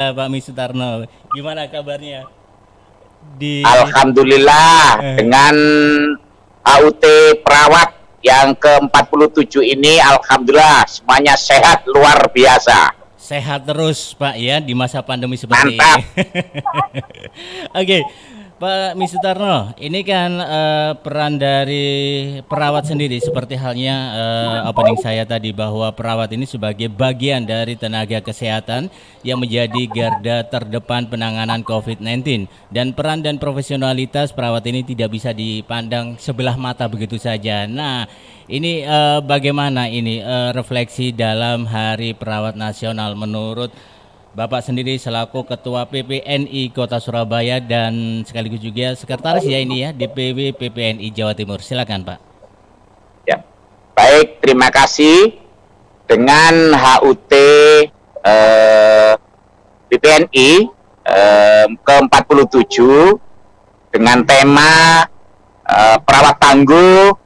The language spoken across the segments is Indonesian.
Pak Misutarno. Gimana kabarnya di Alhamdulillah eh, dengan HUT perawat yang ke-47 ini alhamdulillah semuanya sehat luar biasa. sehat terus Pak ya di masa pandemi seperti ini. Mantap. Oke, Pak Misutarno, ini kan peran dari perawat sendiri seperti halnya opening saya tadi bahwa perawat ini sebagai bagian dari tenaga kesehatan yang menjadi garda terdepan penanganan COVID-19 dan peran dan profesionalitas perawat ini tidak bisa dipandang sebelah mata begitu saja. Nah, ini bagaimana ini refleksi dalam Hari Perawat Nasional menurut Bapak sendiri selaku Ketua PPNI Kota Surabaya dan sekaligus juga sekretaris ya ini ya DPW PPNI Jawa Timur. Silakan Pak. Ya. Baik, terima kasih. Dengan HUT PPNI ke-47 dengan tema perawat tangguh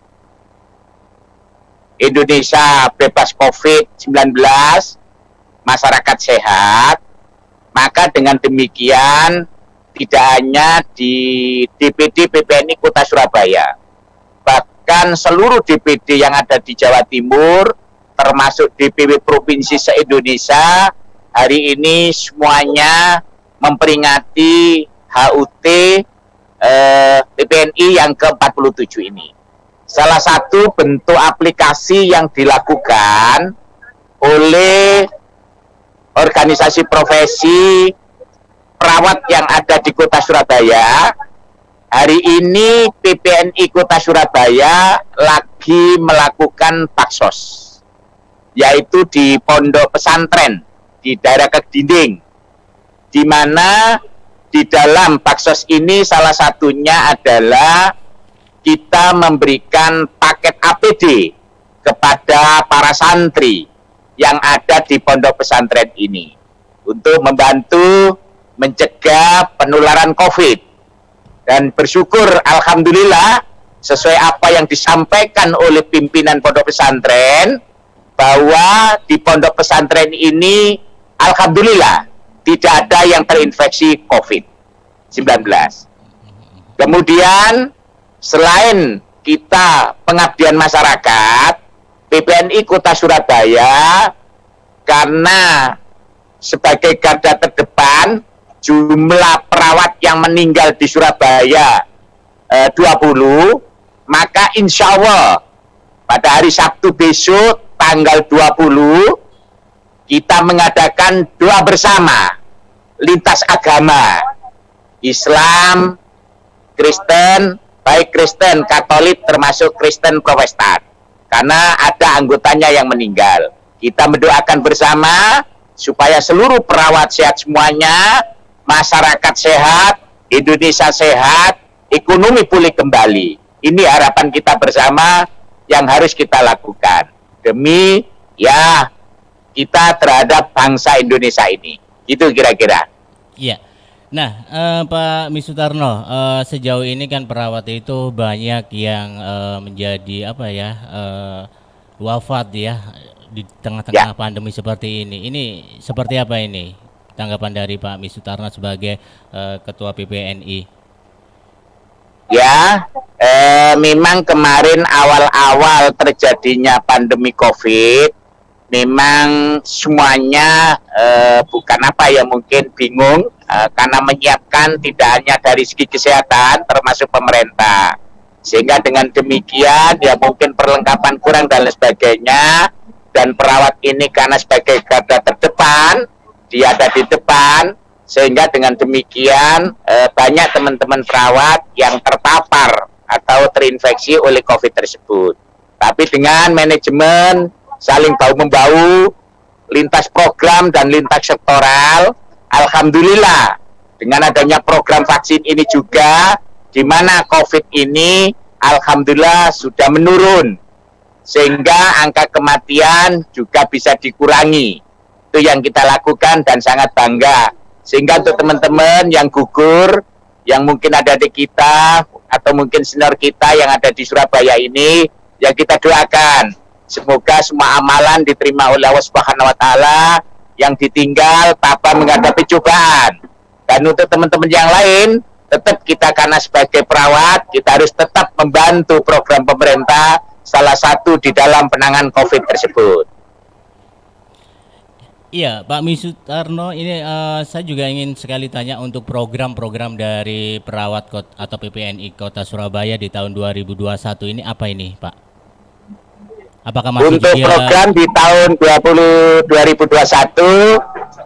Indonesia bebas COVID-19, masyarakat sehat, maka dengan demikian tidak hanya di DPD PPNI Kota Surabaya, bahkan seluruh DPD yang ada di Jawa Timur, termasuk DPW Provinsi se-Indonesia, hari ini semuanya memperingati HUT PPNI yang ke-47 ini. Salah satu bentuk aplikasi yang dilakukan oleh organisasi profesi perawat yang ada di Kota Surabaya, hari ini PPNI Kota Surabaya lagi melakukan baksos, yaitu di pondok pesantren di daerah Kedinding, di mana di dalam baksos ini salah satunya adalah kita memberikan paket APD kepada para santri yang ada di pondok pesantren ini untuk membantu mencegah penularan COVID. Dan bersyukur alhamdulillah sesuai apa yang disampaikan oleh pimpinan pondok pesantren bahwa di pondok pesantren ini alhamdulillah tidak ada yang terinfeksi COVID-19. Kemudian selain kita pengabdian masyarakat, PPNI Kota Surabaya karena sebagai garda terdepan jumlah perawat yang meninggal di Surabaya 20, maka insya Allah pada hari Sabtu besok tanggal 20 kita mengadakan doa bersama lintas agama Islam, Kristen, baik Kristen, Katolik, termasuk Kristen Protestan, karena ada anggotanya yang meninggal. Kita mendoakan bersama supaya seluruh perawat sehat semuanya, masyarakat sehat, Indonesia sehat, ekonomi pulih kembali. Ini harapan kita bersama yang harus kita lakukan demi ya kita terhadap bangsa Indonesia ini. Itu kira-kira. Iya. Nah, Pak Misutarno, sejauh ini kan perawat itu banyak yang menjadi apa ya wafat ya di tengah-tengah Ya. pandemi seperti ini. Ini seperti apa ini tanggapan dari Pak Misutarno sebagai Ketua PPNI? Ya, memang kemarin awal-awal terjadinya pandemi COVID, memang semuanya bukan apa ya, mungkin bingung karena menyiapkan tidak hanya dari segi kesehatan termasuk pemerintah, sehingga dengan demikian ya mungkin perlengkapan kurang dan lain sebagainya, dan perawat ini karena sebagai garda terdepan dia ada di depan, sehingga dengan demikian banyak teman-teman perawat yang terpapar atau terinfeksi oleh COVID tersebut. Tapi dengan manajemen saling bahu-membahu, lintas program dan lintas sektoral, alhamdulillah dengan adanya program vaksin ini juga, di mana COVID ini alhamdulillah sudah menurun, sehingga angka kematian juga bisa dikurangi. Itu yang kita lakukan dan sangat bangga. Sehingga untuk teman-teman yang gugur, yang mungkin ada di kita, atau mungkin senior kita yang ada di Surabaya ini, ya kita doakan semoga semua amalan diterima oleh Allah Subhanahu wa taala yang ditinggal tanpa menghadapi cobaan. Dan untuk teman-teman yang lain, tetap kita karena sebagai perawat, kita harus tetap membantu program pemerintah, salah satu di dalam penanganan COVID tersebut. Iya, Pak Misutarno, ini saya juga ingin sekali tanya untuk program-program dari perawat atau PPNI Kota Surabaya di tahun 2021 ini apa ini, Pak? Apakah masih Untuk program di tahun 2021,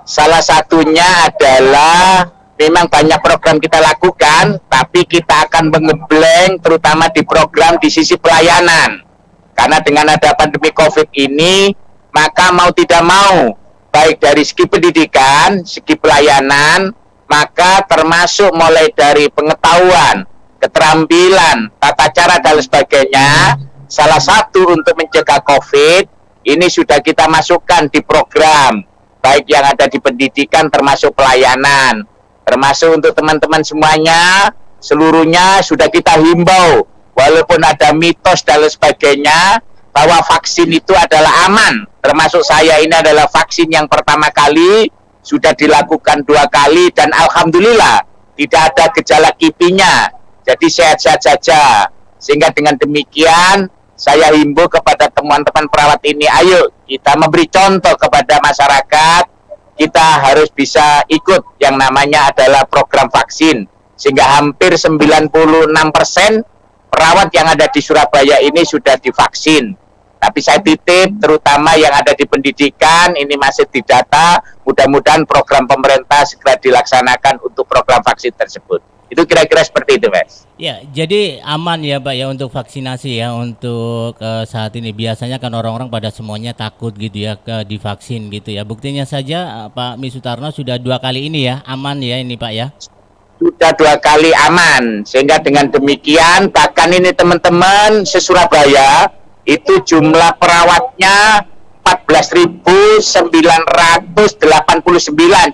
salah satunya adalah memang banyak program kita lakukan, tapi kita akan mengebleng terutama di program di sisi pelayanan. Karena dengan ada pandemi COVID ini, maka mau tidak mau, baik dari segi pendidikan, segi pelayanan, maka termasuk mulai dari pengetahuan, keterampilan, tata cara dan sebagainya, salah satu untuk mencegah COVID, ini sudah kita masukkan di program, baik yang ada di pendidikan termasuk pelayanan, termasuk untuk teman-teman semuanya, seluruhnya sudah kita himbau, walaupun ada mitos dan sebagainya, bahwa vaksin itu adalah aman, termasuk saya ini adalah vaksin yang pertama kali, sudah dilakukan 2 kali, dan alhamdulillah tidak ada gejala kipinya, jadi sehat-sehat saja. Sehingga dengan demikian, saya himbau kepada teman-teman perawat ini, ayo kita memberi contoh kepada masyarakat, kita harus bisa ikut yang namanya adalah program vaksin, sehingga hampir 96% perawat yang ada di Surabaya ini sudah divaksin. Tapi saya titip terutama yang ada di pendidikan, ini masih didata, mudah-mudahan program pemerintah segera dilaksanakan untuk program vaksin tersebut. Itu kira-kira seperti itu, Mas. Ya, jadi aman ya Pak ya untuk vaksinasi ya untuk saat ini. Biasanya kan orang-orang pada semuanya takut gitu ya ke divaksin gitu ya. Buktinya saja Pak Misutarno sudah 2 kali ini ya, aman ya ini Pak ya. Sudah 2 kali aman, sehingga dengan demikian bahkan ini teman-teman se-Surabaya itu jumlah perawatnya 14.989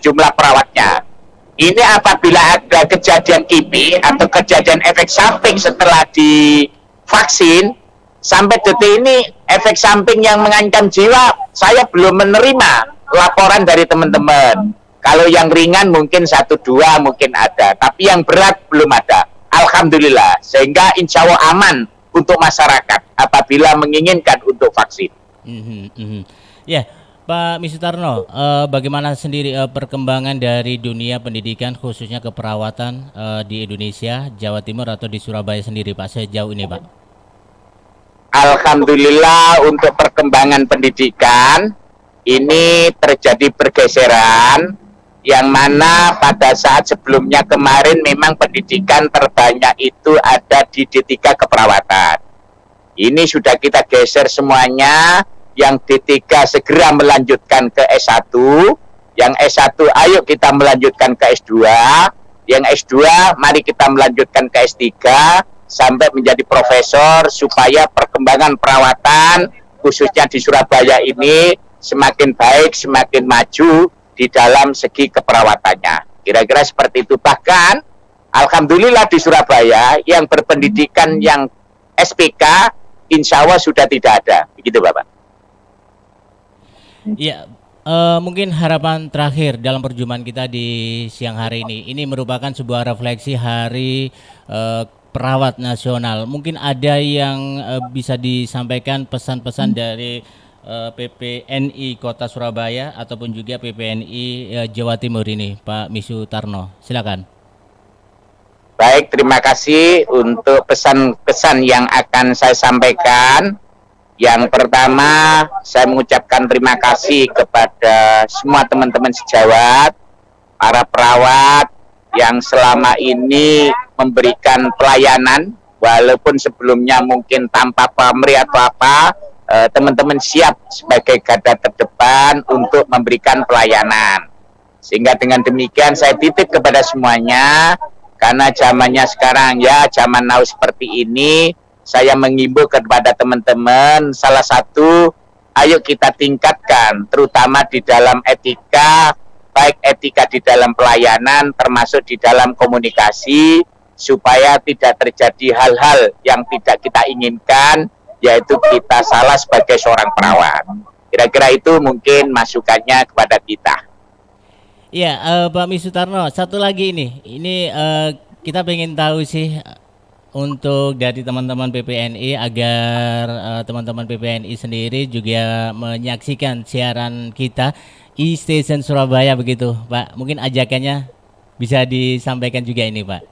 jumlah perawatnya. Ini apabila ada kejadian kipi atau kejadian efek samping setelah divaksin, sampai detik ini efek samping yang mengancam jiwa saya belum menerima laporan dari teman-teman. Kalau yang ringan mungkin 1-2 mungkin ada, tapi yang berat belum ada. Alhamdulillah, sehingga insya Allah aman untuk masyarakat apabila menginginkan untuk vaksin. Ya, Pak Misutarno, bagaimana sendiri perkembangan dari dunia pendidikan khususnya keperawatan di Indonesia, Jawa Timur atau di Surabaya sendiri Pak sejauh ini Pak? Alhamdulillah untuk perkembangan pendidikan ini terjadi pergeseran, yang mana pada saat sebelumnya kemarin memang pendidikan terbanyak itu ada di D3 keperawatan. Ini sudah kita geser semuanya, yang D3 segera melanjutkan ke S1, yang S1 ayo kita melanjutkan ke S2, yang S2 mari kita melanjutkan ke S3 sampai menjadi profesor, supaya perkembangan perawatan khususnya di Surabaya ini semakin baik, semakin maju di dalam segi keperawatannya. Kira-kira seperti itu. Bahkan alhamdulillah di Surabaya yang berpendidikan yang SPK insya Allah sudah tidak ada. Begitu Bapak. Ya, mungkin harapan terakhir dalam perjumpaan kita di siang hari ini. Ini merupakan sebuah refleksi hari perawat nasional. Mungkin ada yang bisa disampaikan pesan-pesan dari PPNI Kota Surabaya ataupun juga PPNI Jawa Timur ini, Pak Misutarno. Silakan. Baik, terima kasih untuk pesan-pesan yang akan saya sampaikan. Yang pertama, saya mengucapkan terima kasih kepada semua teman-teman sejawat, para perawat yang selama ini memberikan pelayanan, walaupun sebelumnya mungkin tanpa pamrih atau apa, teman-teman siap sebagai garda terdepan untuk memberikan pelayanan. Sehingga dengan demikian saya titip kepada semuanya, karena zamannya sekarang ya zaman now seperti ini, saya mengimbau kepada teman-teman, salah satu, ayo kita tingkatkan terutama di dalam etika, baik etika di dalam pelayanan termasuk di dalam komunikasi, supaya tidak terjadi hal-hal yang tidak kita inginkan, yaitu kita salah sebagai seorang perawat. Kira-kira itu mungkin masukannya kepada kita. Ya, Pak Misutarno, satu lagi ini kita pengen tahu sih untuk dari teman-teman PPNI agar teman-teman PPNI sendiri juga menyaksikan siaran kita e-station Surabaya begitu, Pak. Mungkin ajakannya bisa disampaikan juga ini, Pak.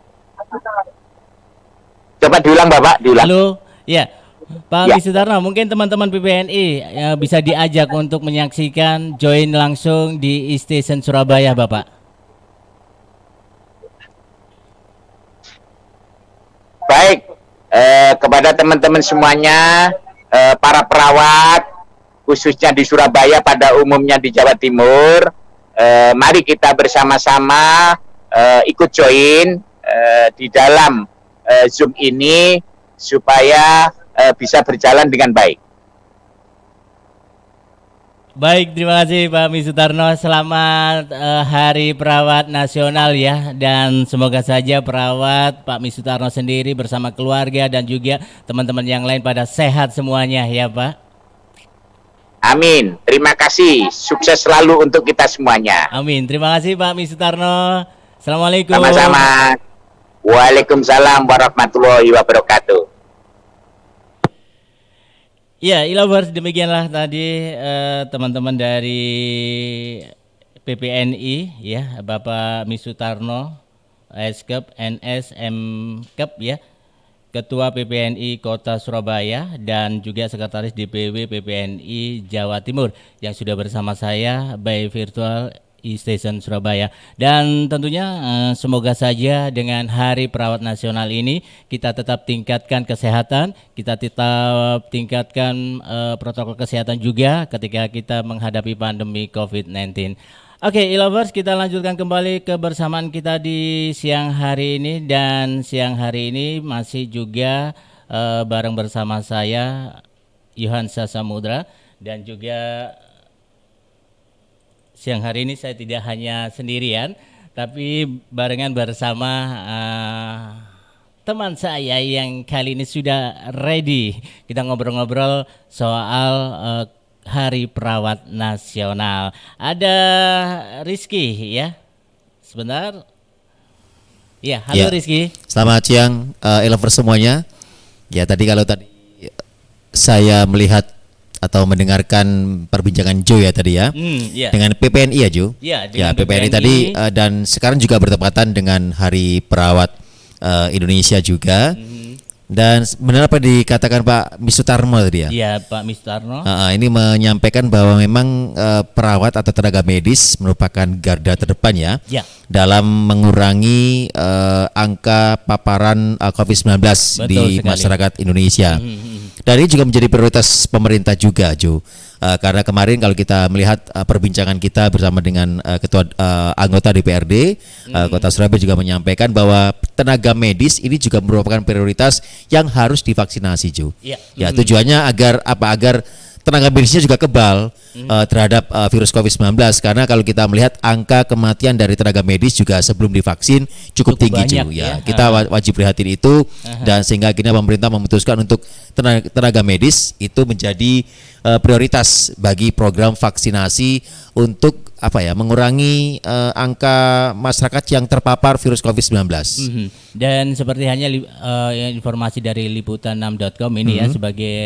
Coba diulang Bapak, diulang. Halo, ya. Pak Ya. Misutarno, mungkin teman-teman PPNI bisa diajak untuk menyaksikan join langsung di e-station Surabaya, Bapak. Baik, kepada teman-teman semuanya, para perawat, khususnya di Surabaya pada umumnya di Jawa Timur, mari kita bersama-sama ikut join di dalam Zoom ini supaya bisa berjalan dengan baik. Baik, terima kasih Pak Misutarno. Selamat Hari Perawat Nasional ya. Dan semoga saja perawat Pak Misutarno sendiri bersama keluarga dan juga teman-teman yang lain pada sehat semuanya ya Pak. Amin. Terima kasih. Sukses selalu untuk kita semuanya. Amin. Terima kasih Pak Misutarno. Assalamualaikum. Sama-sama. Waalaikumsalam warahmatullahi wabarakatuh. Ya, Ilovers, demikianlah tadi teman-teman dari PPNI ya, Bapak Misutarno, Skep, NS, Mkep ya, Ketua PPNI Kota Surabaya dan juga Sekretaris DPW PPNI Jawa Timur yang sudah bersama saya by virtual e-station Surabaya. Dan tentunya semoga saja dengan Hari Perawat Nasional ini kita tetap tingkatkan kesehatan, kita tetap tingkatkan protokol kesehatan juga ketika kita menghadapi pandemi COVID-19. Oke, e-lovers, kita lanjutkan kembali kebersamaan kita di siang hari ini, dan siang hari ini masih juga bareng bersama saya Yohansa Samudra, dan juga siang hari ini saya tidak hanya sendirian, tapi barengan bersama teman saya yang kali ini sudah ready. Kita ngobrol-ngobrol soal Hari Perawat Nasional. Ada Rizky ya, sebentar. Ya, halo ya. Rizky. Selamat siang, e-lovers semuanya. Ya, tadi saya melihat atau mendengarkan perbincangan Jo ya tadi ya, dengan PPNI ya Jo. Ya, PPNI tadi dan sekarang juga bertepatan dengan Hari Perawat Indonesia juga. Dan benar apa dikatakan Pak Misutarno tadi ya? Iya, Pak Misutarno. Ini menyampaikan bahwa memang perawat atau tenaga medis merupakan garda terdepan ya, dalam mengurangi angka paparan COVID-19 di masyarakat Indonesia. Dan ini juga menjadi prioritas pemerintah juga, Jo. Karena kemarin kalau kita melihat perbincangan kita bersama dengan ketua anggota DPRD Kota Surabaya juga menyampaikan bahwa tenaga medis ini juga merupakan prioritas yang harus divaksinasi, Jo. Ya, tujuannya agar tenaga medisnya juga kebal terhadap virus COVID-19, karena kalau kita melihat angka kematian dari tenaga medis juga sebelum divaksin cukup tinggi banyak, juga ya. Kita wajib prihatin itu, dan sehingga akhirnya pemerintah memutuskan untuk tenaga medis itu menjadi prioritas bagi program vaksinasi untuk mengurangi angka masyarakat yang terpapar virus COVID-19. Dan seperti hanya informasi dari liputan6.com ini ya, sebagai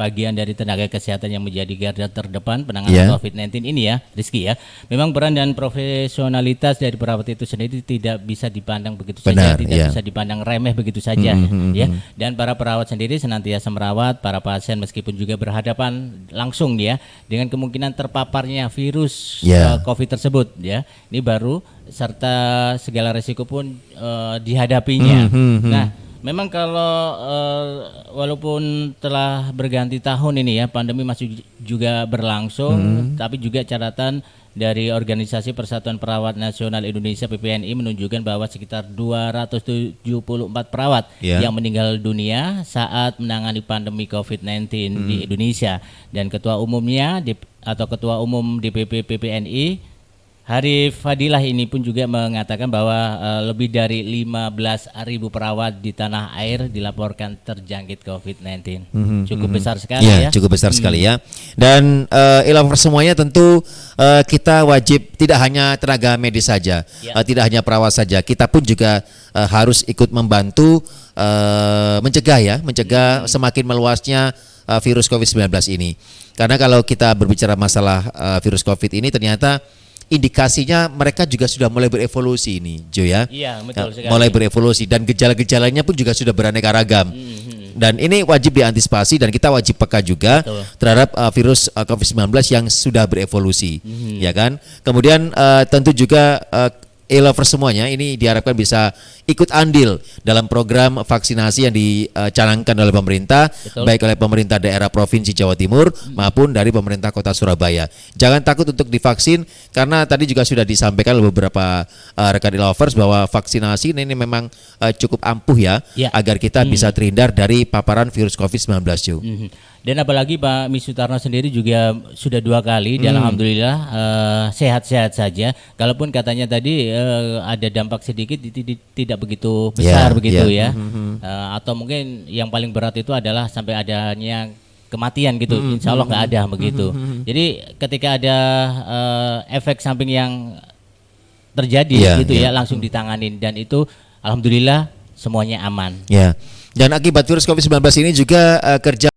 bagian dari tenaga kesehatan yang menjadi garda terdepan penanganan COVID-19 ini ya, Rizky ya. Memang peran dan profesionalitas dari perawat itu sendiri tidak bisa dipandang begitu saja, tidak bisa dipandang remeh begitu saja ya. Dan para perawat sendiri senantiasa merawat para pasien meskipun juga berhadapan langsung ya dengan kemungkinan terpaparnya virus COVID tersebut ya. Ini baru serta segala resiko pun dihadapinya. Nah, memang kalau walaupun telah berganti tahun ini ya, pandemi masih juga berlangsung, tapi juga catatan dari Organisasi Persatuan Perawat Nasional Indonesia PPNI menunjukkan bahwa sekitar 274 perawat yang meninggal dunia saat menangani pandemi COVID-19 di Indonesia. Dan Ketua Umum DPP PPNI Hari Fadilah ini pun juga mengatakan bahwa lebih dari 15.000 perawat di tanah air dilaporkan terjangkit COVID-19. Cukup besar sekali ya. Cukup besar sekali ya. Dan e-lovers semuanya tentu kita wajib tidak hanya tenaga medis saja, tidak hanya perawat saja. Kita pun juga harus ikut membantu mencegah semakin meluasnya virus COVID-19 ini. Karena kalau kita berbicara masalah virus COVID ini ternyata indikasinya mereka juga sudah mulai berevolusi ini, Jo ya. Iya, betul sekali. Mulai berevolusi dan gejala-gejalanya pun juga sudah beraneka ragam. Dan ini wajib diantisipasi dan kita wajib peka juga terhadap virus COVID-19 yang sudah berevolusi, ya kan. Kemudian tentu juga e-lovers semuanya ini diharapkan bisa ikut andil dalam program vaksinasi yang dicanangkan oleh pemerintah, baik oleh pemerintah daerah Provinsi Jawa Timur maupun dari pemerintah Kota Surabaya. Jangan takut untuk divaksin karena tadi juga sudah disampaikan oleh beberapa rekan e-lovers bahwa vaksinasi ini memang cukup ampuh ya, agar kita bisa terhindar dari paparan virus COVID-19. Dan apalagi Pak Misutarno sendiri juga sudah 2 kali dan alhamdulillah sehat-sehat saja. Kalaupun katanya tadi ada dampak sedikit tidak begitu besar begitu ya. Atau mungkin yang paling berat itu adalah sampai adanya kematian gitu. Insya Allah nggak ada begitu. Jadi ketika ada efek samping yang terjadi gitu ya langsung ditanganin dan itu alhamdulillah semuanya aman. Dan akibat virus COVID-19 ini juga kerja